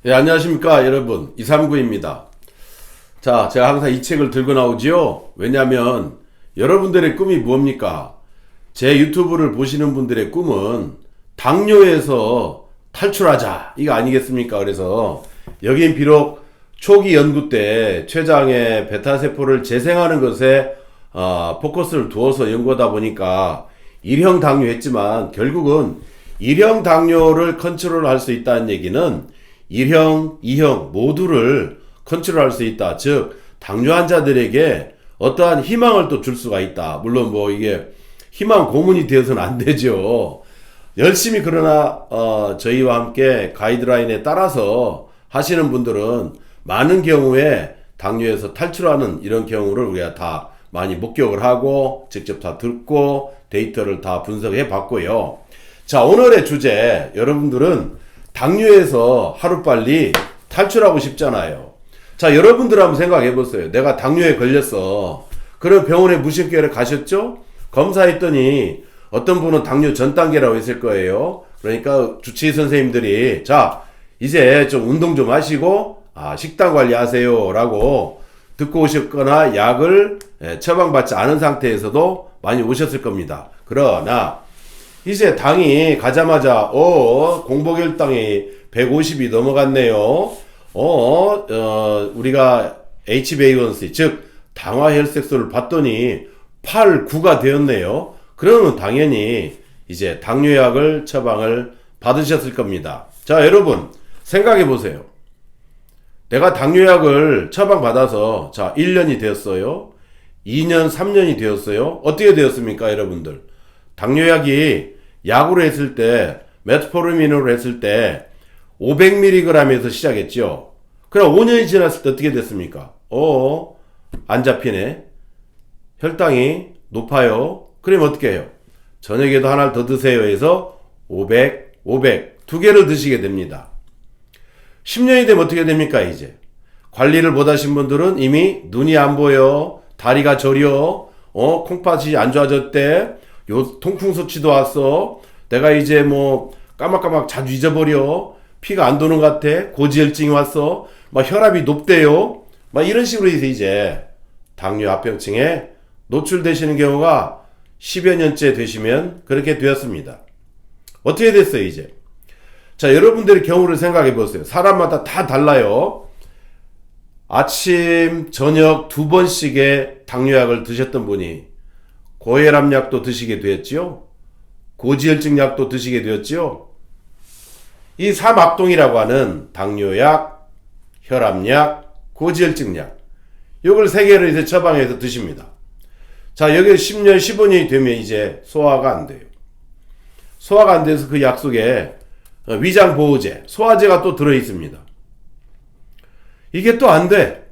예, 안녕하십니까, 여러분. 이삼구입니다. 자, 제가 항상 이 책을 들고 나오지요. 왜냐면, 여러분들의 꿈이 뭡니까? 제 유튜브를 보시는 분들의 꿈은 당뇨에서 탈출하자. 이거 아니겠습니까? 그래서, 여긴 비록 초기 연구 때 췌장의 베타세포를 재생하는 것에, 포커스를 두어서 연구하다 보니까 1형 당뇨 했지만, 결국은 1형 당뇨를 컨트롤할 수 있다는 얘기는 1형, 2형 모두를 컨트롤할 수 있다. 즉 당뇨 환자들에게 어떠한 희망을 또 줄 수가 있다. 물론 뭐 이게 희망 고문이 되어서는 안 되죠. 열심히 그러나 저희와 함께 가이드라인에 따라서 하시는 분들은 많은 경우에 당뇨에서 탈출하는 이런 경우를 우리가 다 많이 목격을 하고 직접 다 듣고 데이터를 다 분석해 봤고요. 자, 오늘의 주제, 여러분들은 당뇨에서 하루빨리 탈출하고 싶잖아요. 자, 여러분들 한번 생각해 보세요. 내가 당뇨에 걸렸어. 그럼 병원에 무심결에 가셨죠? 검사했더니 어떤 분은 당뇨 전 단계라고 했을 거예요. 그러니까 주치의 선생님들이 자, 이제 좀 운동 좀 하시고 식단 관리하세요 라고 듣고 오셨거나 약을 처방받지 않은 상태에서도 많이 오셨을 겁니다. 그러나 이제 당이 가자마자 공복혈당이 150이 넘어갔네요. 우리가 HbA1c 즉 당화혈색소를 봤더니 8, 9가 되었네요. 그러면 당연히 이제 당뇨약을 처방을 받으셨을 겁니다. 자, 여러분 생각해 보세요. 내가 당뇨약을 처방받아서 자 1년이 되었어요. 2년, 3년이 되었어요. 어떻게 되었습니까, 여러분들? 당뇨약이 약으로 했을 때, 메트포르민으로 했을 때 500mg에서 시작했죠. 그럼 5년이 지났을 때 어떻게 됐습니까? 안 잡히네. 혈당이 높아요. 그럼 어떻게 해요? 저녁에도 하나를 더 드세요 해서 500, 500 두 개를 드시게 됩니다. 10년이 되면 어떻게 됩니까, 이제? 관리를 못 하신 분들은 이미 눈이 안 보여, 다리가 저려, 콩팥이 안 좋아졌대, 요 통풍 소치도 왔어, 내가 이제 뭐 까막까막 자주 잊어버려, 피가 안 도는 것 같아, 고지혈증이 왔어, 막 혈압이 높대요, 막 이런 식으로 해서 이제 당뇨 합병증에 노출되시는 경우가 10여 년째 되시면 그렇게 되었습니다. 어떻게 됐어요, 이제? 자, 여러분들의 경우를 생각해 보세요. 사람마다 다 달라요. 아침, 저녁 2번씩의 당뇨약을 드셨던 분이 고혈압약도 드시게 되었지요. 고지혈증 약도 드시게 되었지요. 이 삼악동이라고 하는 당뇨약, 혈압약, 고지혈증 약, 이걸 3개를 이제 처방해서 드십니다. 자, 여기 10년, 15년이 되면 이제 소화가 안 돼요. 소화가 안 돼서 그 약 속에 위장보호제, 소화제가 또 들어있습니다. 이게 또 안 돼.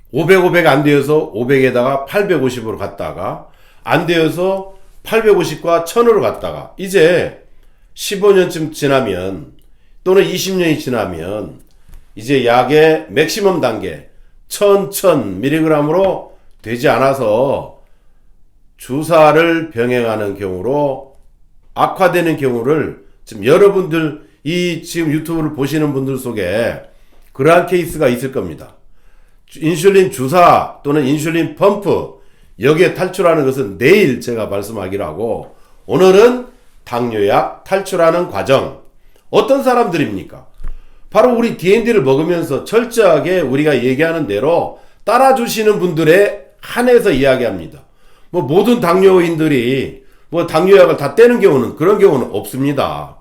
500, 500 안 되어서 500에다가 850으로 갔다가 안 되어서 850과 1000으로 갔다가 이제 15년쯤 지나면 또는 20년이 지나면 이제 약의 맥시멈 단계 1000mg으로 되지 않아서 주사를 병행하는 경우로 악화되는 경우를 지금 여러분들 이 지금 유튜브를 보시는 분들 속에 그러한 케이스가 있을 겁니다. 인슐린 주사 또는 인슐린 펌프 여기에 탈출하는 것은 내일 제가 말씀하기로 하고 오늘은 당뇨약 탈출하는 과정. 어떤 사람들입니까? 바로 우리 D&D를 먹으면서 철저하게 우리가 얘기하는 대로 따라주시는 분들에 한해서 이야기합니다. 뭐 모든 당뇨인들이 뭐 당뇨약을 다 떼는 경우는 그런 경우는 없습니다.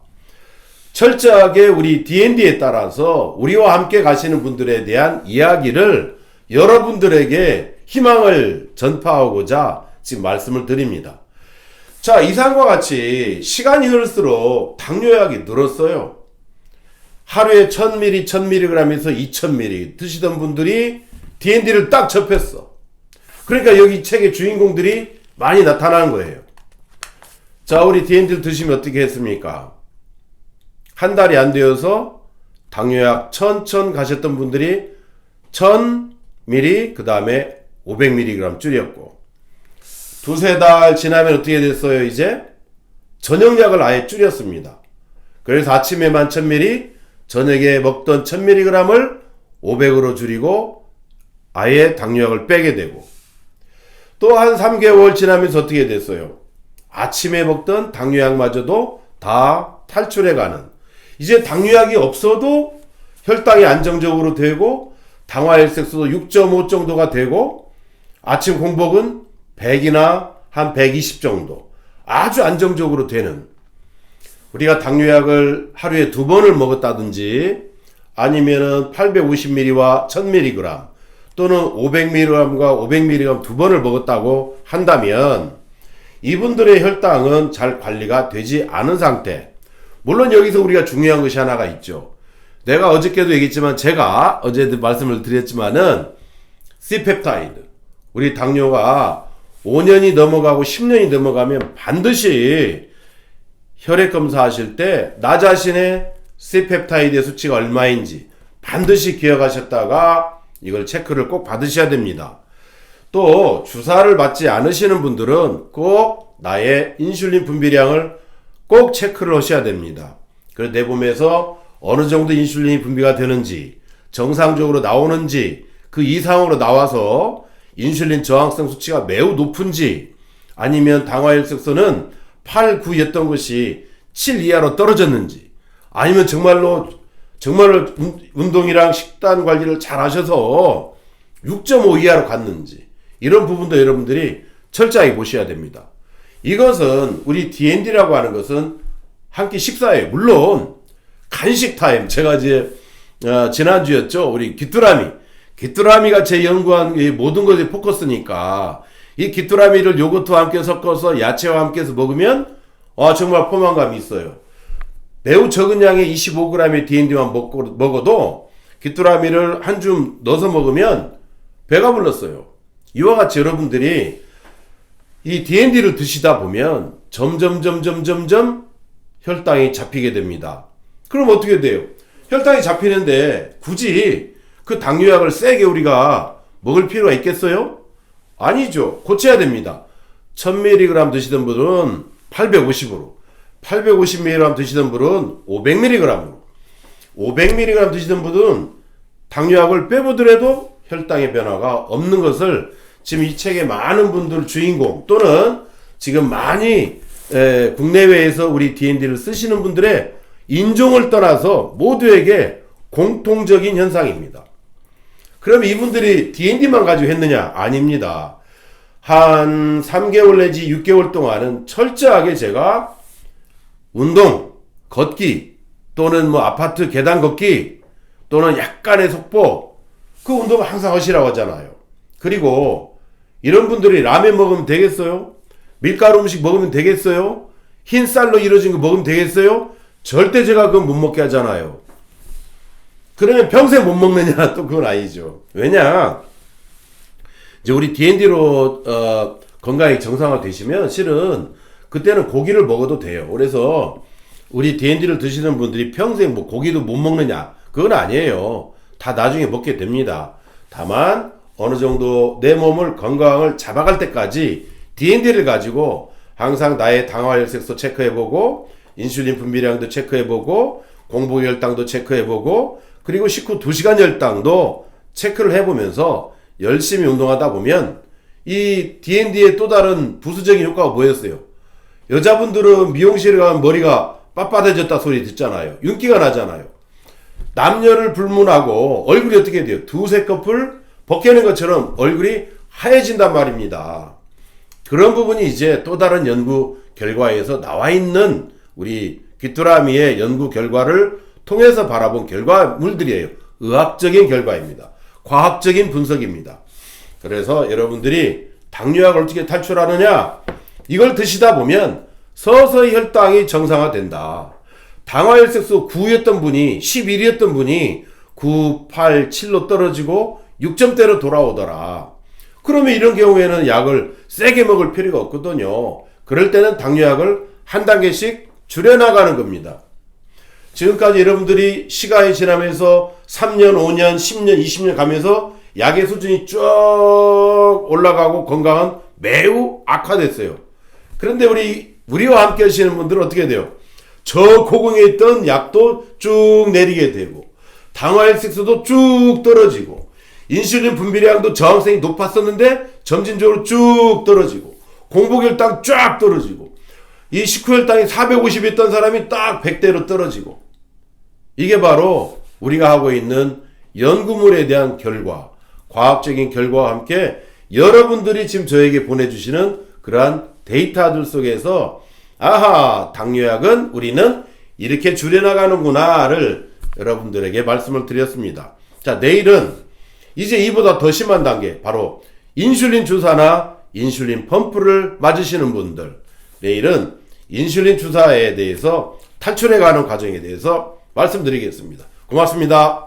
철저하게 우리 D&D에 따라서 우리와 함께 가시는 분들에 대한 이야기를 여러분들에게 희망을 전파하고자 지금 말씀을 드립니다. 자, 이상과 같이 시간이 흐를수록 당뇨약이 늘었어요. 하루에 1000mg, 1000mg에서 2000mg 드시던 분들이 D&D를 딱 접했어. 그러니까 여기 책의 주인공들이 많이 나타나는 거예요. 자, 우리 D&D를 드시면 어떻게 했습니까? 한 달이 안 되어서 당뇨약 1000 가셨던 분들이 1000mg 그 다음에 500mg 줄였고 두세 달 지나면 어떻게 됐어요? 이제 저녁약을 아예 줄였습니다. 그래서 아침에만 1000mg 저녁에 먹던 1000mg을 500으로 줄이고 아예 당뇨약을 빼게 되고, 또 한 3개월 지나면서 어떻게 됐어요? 아침에 먹던 당뇨약마저도 다 탈출해가는, 이제 당뇨약이 없어도 혈당이 안정적으로 되고 당화혈색소도 6.5 정도가 되고 아침 공복은 100이나 한 120 정도 아주 안정적으로 되는, 우리가 당뇨약을 하루에 2번을 먹었다든지 아니면은 850mg와 1000mg 또는 500mg과 500mg 2번을 먹었다고 한다면 이분들의 혈당은 잘 관리가 되지 않은 상태. 물론 여기서 우리가 중요한 것이 하나가 있죠. 내가 어저께도 얘기했지만, 제가 어제도 말씀을 드렸지만은 C펩타이드, 우리 당뇨가 5년이 넘어가고 10년이 넘어가면 반드시 혈액 검사하실 때 나 자신의 C펩타이드의 수치가 얼마인지 반드시 기억하셨다가 이걸 체크를 꼭 받으셔야 됩니다. 또 주사를 맞지 않으시는 분들은 꼭 나의 인슐린 분비량을 꼭 체크를 하셔야 됩니다. 그래서 내 몸에서 어느 정도 인슐린이 분비가 되는지, 정상적으로 나오는지, 그 이상으로 나와서 인슐린 저항성 수치가 매우 높은지, 아니면 당화혈색소는 8, 9였던 것이 7 이하로 떨어졌는지, 아니면 정말로 운동이랑 식단 관리를 잘 하셔서 6.5 이하로 갔는지, 이런 부분도 여러분들이 철저하게 보셔야 됩니다. 이것은 우리 D&D라고 하는 것은 한 끼 식사예요. 물론 간식 타임, 제가 이제 지난주였죠, 우리 귀뚜라미가 제 연구한 이 모든 것의 포커스니까, 이 귀뚜라미를 요거트와 함께 섞어서 야채와 함께 해서 먹으면 정말 포만감이 있어요. 매우 적은 양의 25g의 D&D만 먹어도 귀뚜라미를 한 줌 넣어서 먹으면 배가 불렀어요. 이와 같이 여러분들이 이 D&D를 드시다 보면 점점 혈당이 잡히게 됩니다. 그럼 어떻게 돼요? 혈당이 잡히는데 굳이 그 당뇨약을 세게 우리가 먹을 필요가 있겠어요? 아니죠. 고쳐야 됩니다. 1000mg 드시던 분은 850으로, 850mg 드시던 분은 500mg으로, 500mg 드시던 분은 당뇨약을 빼보더라도 혈당의 변화가 없는 것을 지금 이 책의 많은 분들 주인공, 또는 지금 많이 국내외에서 우리 D&D를 쓰시는 분들의 인종을 떠나서 모두에게 공통적인 현상입니다. 그럼 이분들이 D&D만 가지고 했느냐? 아닙니다. 한 3개월 내지 6개월 동안은 철저하게 제가 운동, 걷기, 또는 아파트 계단 걷기, 또는 약간의 속보, 그 운동을 항상 하시라고 하잖아요. 그리고 이런 분들이 라면 먹으면 되겠어요? 밀가루 음식 먹으면 되겠어요? 흰 쌀로 이루어진 거 먹으면 되겠어요? 절대 제가 그건 못 먹게 하잖아요. 그러면 평생 못 먹느냐? 또 그건 아니죠. 왜냐? 이제 우리 D&D로 건강이 정상화 되시면 실은 그때는 고기를 먹어도 돼요. 그래서 우리 D&D를 드시는 분들이 평생 고기도 못 먹느냐? 그건 아니에요. 다 나중에 먹게 됩니다. 다만 어느 정도 내 몸을 건강을 잡아갈 때까지 D&D를 가지고 항상 나의 당화혈색소 체크해보고, 인슐린 분비량도 체크해보고, 공복혈당도 체크해보고, 그리고 식후 2시간 혈당도 체크를 해보면서 열심히 운동하다 보면 이 D&D의 또 다른 부수적인 효과가 뭐였어요? 여자분들은 미용실에 가면 머리가 빳빳해졌다 소리 듣잖아요. 윤기가 나잖아요. 남녀를 불문하고 얼굴이 어떻게 돼요? 2-3 벗겨낸 것처럼 얼굴이 하얘진단 말입니다. 그런 부분이 이제 또 다른 연구 결과에서 나와 있는 우리 귀뚜라미의 연구 결과를 통해서 바라본 결과물들이에요. 의학적인 결과입니다. 과학적인 분석입니다. 그래서 여러분들이 당뇨약을 어떻게 탈출하느냐? 이걸 드시다 보면 서서히 혈당이 정상화된다. 당화혈색소 9였던 분이 11이었던 분이 9, 8, 7로 떨어지고 6점대로 돌아오더라. 그러면 이런 경우에는 약을 세게 먹을 필요가 없거든요. 그럴 때는 당뇨약을 한 단계씩 줄여나가는 겁니다. 지금까지 여러분들이 시간이 지나면서 3년, 5년, 10년, 20년 가면서 약의 수준이 쭉 올라가고 건강은 매우 악화됐어요. 그런데 우리와 함께 하시는 분들은 어떻게 돼요? 저고공에 있던 약도 쭉 내리게 되고 당화혈색소도 쭉 떨어지고 인슐린 분비량도 저항성이 높았었는데 점진적으로 쭉 떨어지고 공복혈당 쫙 떨어지고 이 식후혈당이 450 있던 사람이 딱 100대로 떨어지고 이게 바로 우리가 하고 있는 연구물에 대한 결과, 과학적인 결과와 함께 여러분들이 지금 저에게 보내주시는 그러한 데이터들 속에서 아하, 당뇨약은 우리는 이렇게 줄여나가는구나를 여러분들에게 말씀을 드렸습니다. 자, 내일은 이제 이보다 더 심한 단계, 바로 인슐린 주사나 인슐린 펌프를 맞으시는 분들, 내일은 인슐린 주사에 대해서 탈출해가는 과정에 대해서 말씀드리겠습니다. 고맙습니다.